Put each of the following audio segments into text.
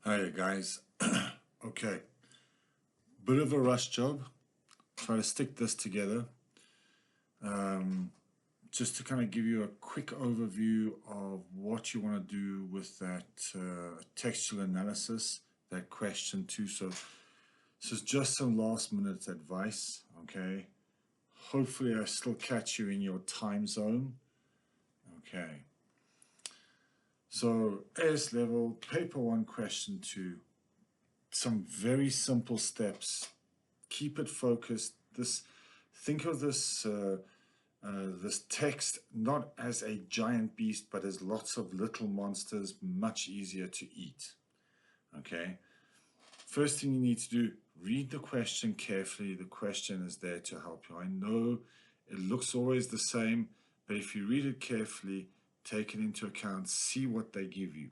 Hi guys. Okay, bit of a rush job. Try to stick this together. Just to kind of give you a quick overview of what you want to do with that textual analysis, that question too. So this is just some last minute advice. Okay. Hopefully I still catch you in your time zone. Okay. So AS level, paper 1, question 2. Some very simple steps. Keep it focused. Think of this this text not as a giant beast, but as lots of little monsters, much easier to eat. Okay. First thing you need to do: read the question carefully. The question is there to help you. I know it looks always the same, but if you read it carefully, take it into account, see what they give you.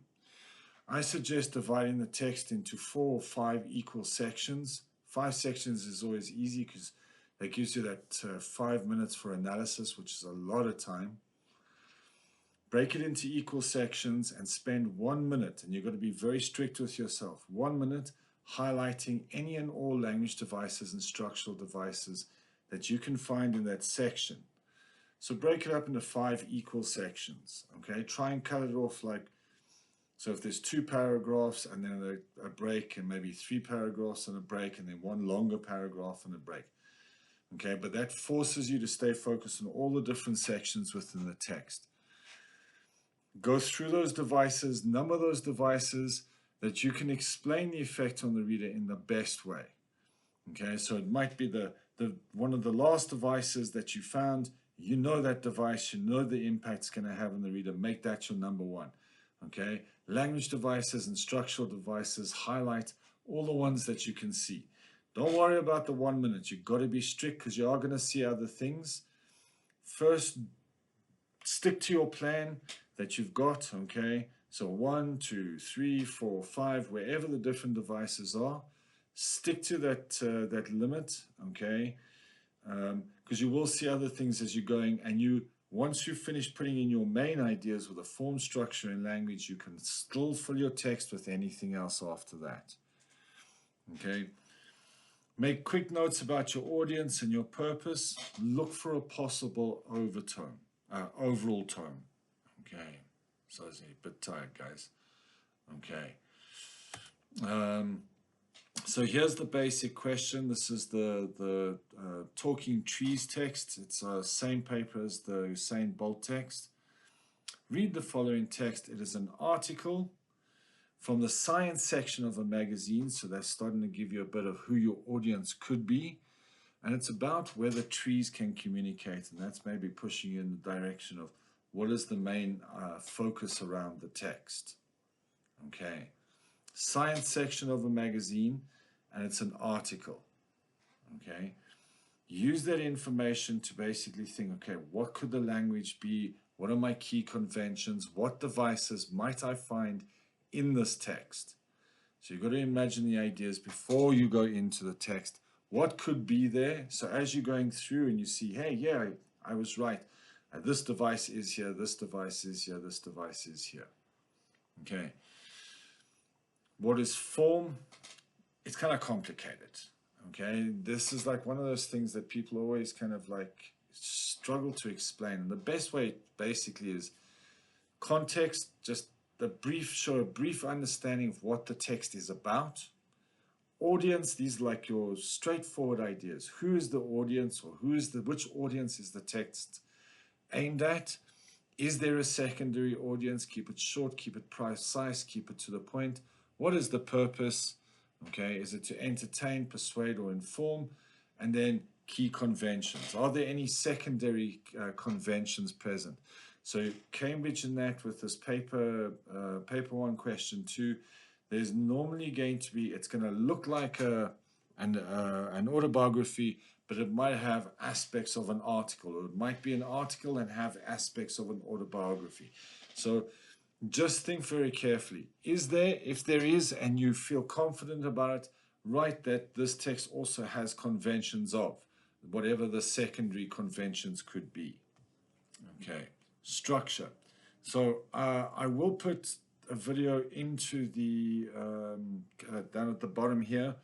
I suggest dividing the text into 4 or 5 equal sections. 5 sections is always easy because that gives you that 5 minutes for analysis, which is a lot of time. Break it into equal sections and spend 1 minute, and you've got to be very strict with yourself. 1 minute highlighting any and all language devices and structural devices that you can find in that section. So break it up into 5 equal sections. Okay, try and cut it off like, so if there's 2 paragraphs and then a break, and maybe 3 paragraphs and a break, and then 1 longer paragraph and a break. Okay, but that forces you to stay focused on all the different sections within the text. Go through those devices, number those devices that you can explain the effect on the reader in the best way. Okay, so it might be the one of the last devices that you found. You know that device, you know the impact it's going to have on the reader. Make that your number 1. Okay, language devices and structural devices, highlight all the ones that you can see. Don't worry about the 1 minute. You've got to be strict because you are going to see other things. First, stick to your plan that you've got. Okay, so 1, 2, 3, 4, 5, wherever the different devices are, stick to that limit. Okay, because you will see other things as you're going, and once you finish putting in your main ideas with a form, structure, and language, you can still fill your text with anything else after that. Okay. Make quick notes about your audience and your purpose. Look for a possible overall tone. Okay. So I'm a bit tired, guys. Okay. So here's the basic question. This is the Talking Trees text. It's the same paper as the Usain Bolt text. Read the following text. It is an article from the science section of a magazine, so that's starting to give you a bit of who your audience could be. And it's about whether trees can communicate, and that's maybe pushing you in the direction of what is the main focus around the text. Okay. Science section of a magazine, and it's an article. Okay. Use that information to basically think, okay, what could the language be? What are my key conventions? What devices might I find in this text? So you've got to imagine the ideas before you go into the text. What could be there? So as you're going through and you see, hey, yeah, I was right. This device is here, this device is here, this device is here. Okay. What is form? It's kind of complicated. Okay. This is like one of those things that people always kind of like struggle to explain. And the best way basically is context, just show a brief understanding of what the text is about. Audience, these are like your straightforward ideas. Who is the audience, or which audience is the text aimed at? Is there a secondary audience? Keep it short, keep it precise, keep it to the point. What is the purpose? Okay, is it to entertain, persuade, or inform? And then key conventions. Are there any secondary conventions present? So Cambridge in that with this paper 1, question 2, there's normally going to be, it's going to look like an autobiography, but it might have aspects of an article, or it might be an article and have aspects of an autobiography. So just think very carefully. If there is, and you feel confident about it, write that this text also has conventions of, whatever the secondary conventions could be. Okay. Structure. So I will put a video into the down at the bottom here,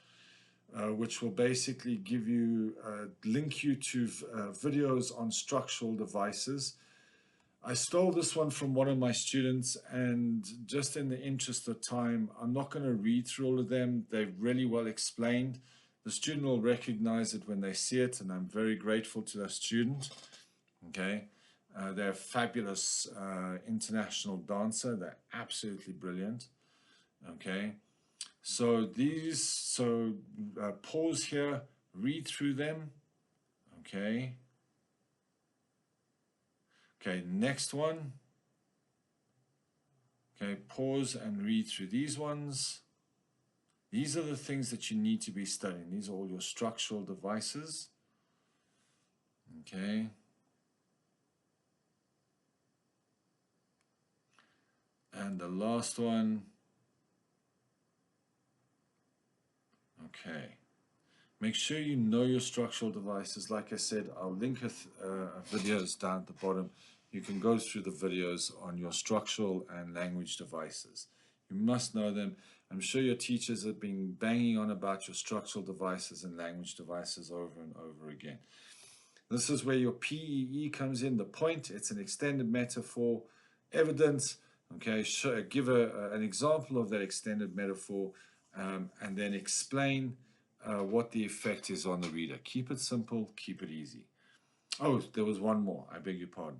which will basically give you, link you to videos on structural devices. I stole this one from one of my students, and just in the interest of time, I'm not going to read through all of them. They're really well explained. The student will recognize it when they see it, and I'm very grateful to that student. Okay, they're a fabulous international dancer. They're absolutely brilliant. Okay. So pause here, read through them. Okay. Okay, next one. Okay, pause and read through these ones. These are the things that you need to be studying. These are all your structural devices. Okay. And the last one. Okay. Make sure you know your structural devices. Like I said, I'll link videos down at the bottom. You can go through the videos on your structural and language devices. You must know them. I'm sure your teachers have been banging on about your structural devices and language devices over and over again. This is where your PEE comes in, the point. It's an extended metaphor, evidence. Okay, give an example of that extended metaphor, and then explain what the effect is on the reader. Keep it simple, keep it easy. Oh, there was one more. I beg your pardon.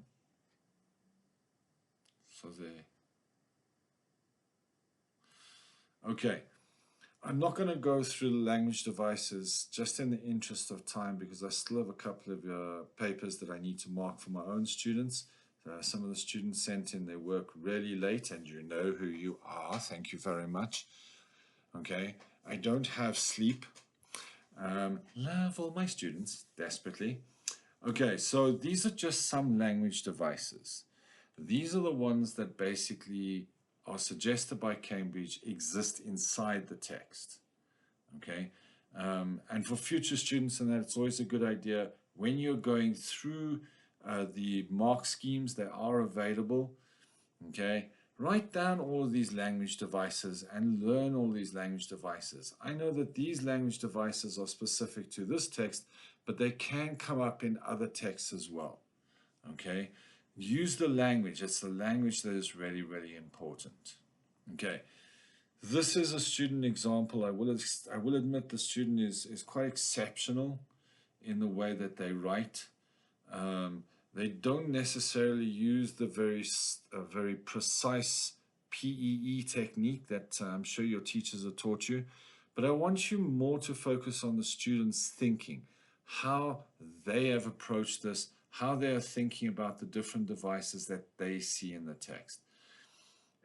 So there. Okay. I'm not going to go through the language devices just in the interest of time, because I still have a couple of papers that I need to mark for my own students. Some of the students sent in their work really late, and you know who you are. Thank you very much. Okay. I don't have sleep. Love all my students desperately. Okay, so these are just some language devices. These are the ones that basically are suggested by Cambridge exist inside the text. Okay, and for future students, and that it's always a good idea when you're going through the mark schemes that are available. Okay, write down all of these language devices and learn all these language devices. I know that these language devices are specific to this text, but they can come up in other texts as well. Okay, use the language. It's the language that is really, really important. Okay, this is a student example. I will admit the student is quite exceptional in the way that they write. They don't necessarily use the very precise PEE technique that I'm sure your teachers have taught you, but I want you more to focus on the students' thinking, how they have approached this, how they are thinking about the different devices that they see in the text.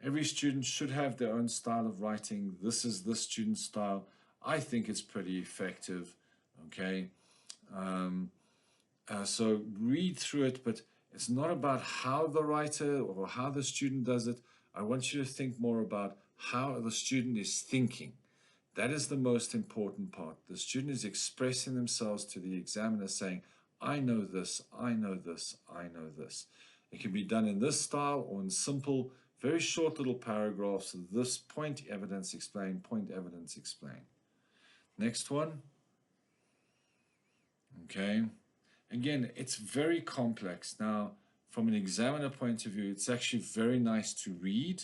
Every student should have their own style of writing. This is this student's style. I think it's pretty effective. Okay. So read through it, but it's not about how the writer or how the student does it. I want you to think more about how the student is thinking. That is the most important part. The student is expressing themselves to the examiner saying, I know this, I know this, I know this. It can be done in this style or in simple, very short little paragraphs. This point, evidence, explain, point, evidence, explain. Next one. Okay. Again, it's very complex. Now, from an examiner point of view, it's actually very nice to read.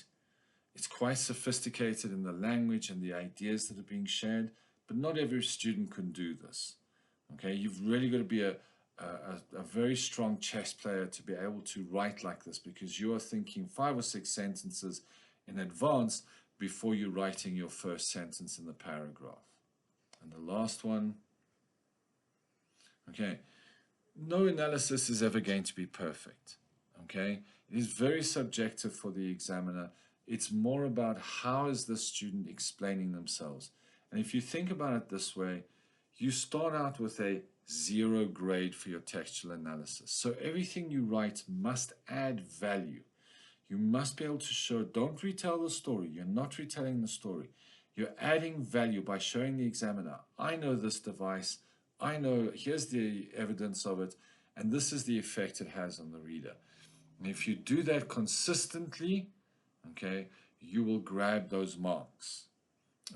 It's quite sophisticated in the language and the ideas that are being shared, but not every student can do this. Okay, you've really got to be a very strong chess player to be able to write like this, because you are thinking 5 or 6 sentences in advance before you're writing your first sentence in the paragraph. And the last one. Okay, no analysis is ever going to be perfect. Okay, it is very subjective for the examiner. It's more about how is the student explaining themselves. And if you think about it this way, you start out with a 0 grade for your textual analysis. So everything you write must add value. You must be able to show, don't retell the story. You're not retelling the story. You're adding value by showing the examiner, I know this device, I know, here's the evidence of it, and this is the effect it has on the reader. And if you do that consistently, okay, you will grab those marks.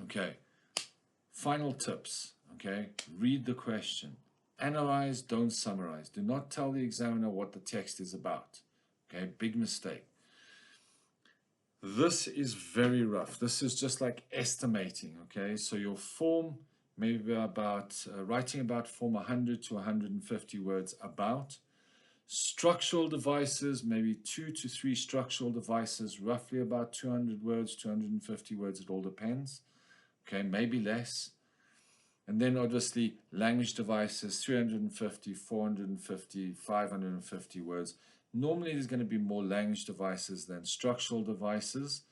Okay, final tips. Okay, read the question. Analyze, don't summarize. Do not tell the examiner what the text is about. Okay, big mistake. This is very rough. This is just like estimating. Okay, so your form, maybe about writing about form 100 to 150 words about. Structural devices, maybe 2 to 3 structural devices, roughly about 200 words, 250 words, it all depends. Okay, maybe less. And then obviously language devices, 350, 450, 550 words. Normally there's going to be more language devices than structural devices.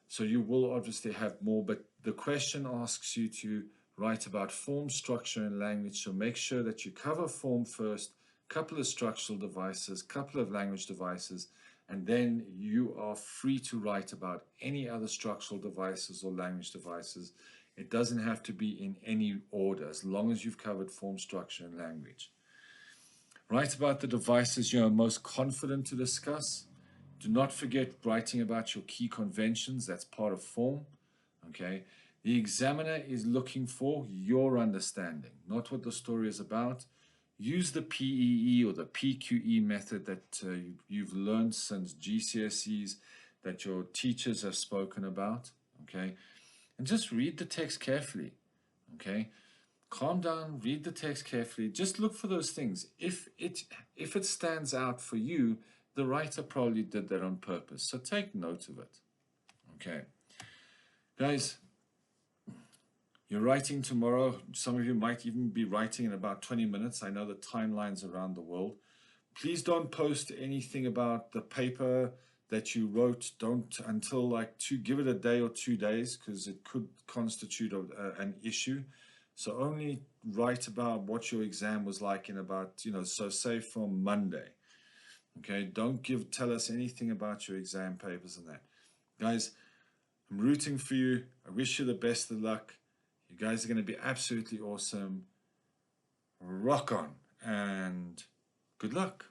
So you will obviously have more, but the question asks you to write about form, structure, and language. So make sure that you cover form first, couple of structural devices, couple of language devices, and then you are free to write about any other structural devices or language devices. It doesn't have to be in any order, as long as you've covered form, structure, and language. Write about the devices you are most confident to discuss. Do not forget writing about your key conventions. That's part of form. Okay. The examiner is looking for your understanding, not what the story is about. Use the PEE or the PQE method that you've learned since GCSEs, that your teachers have spoken about. Okay. And just read the text carefully. Okay. Calm down, read the text carefully. Just look for those things. If it stands out for you, the writer probably did that on purpose. So take note of it. Okay. Guys, you're writing tomorrow. Some of you might even be writing in about 20 minutes. I know the timelines around the world. Please don't post anything about the paper that you wrote. Don't until give it a day or 2 days, because it could constitute an issue. So only write about what your exam was like in about, so say from Monday. Okay, don't tell us anything about your exam papers and that. Guys, I'm rooting for you. I wish you the best of luck. You guys are going to be absolutely awesome. Rock on and good luck.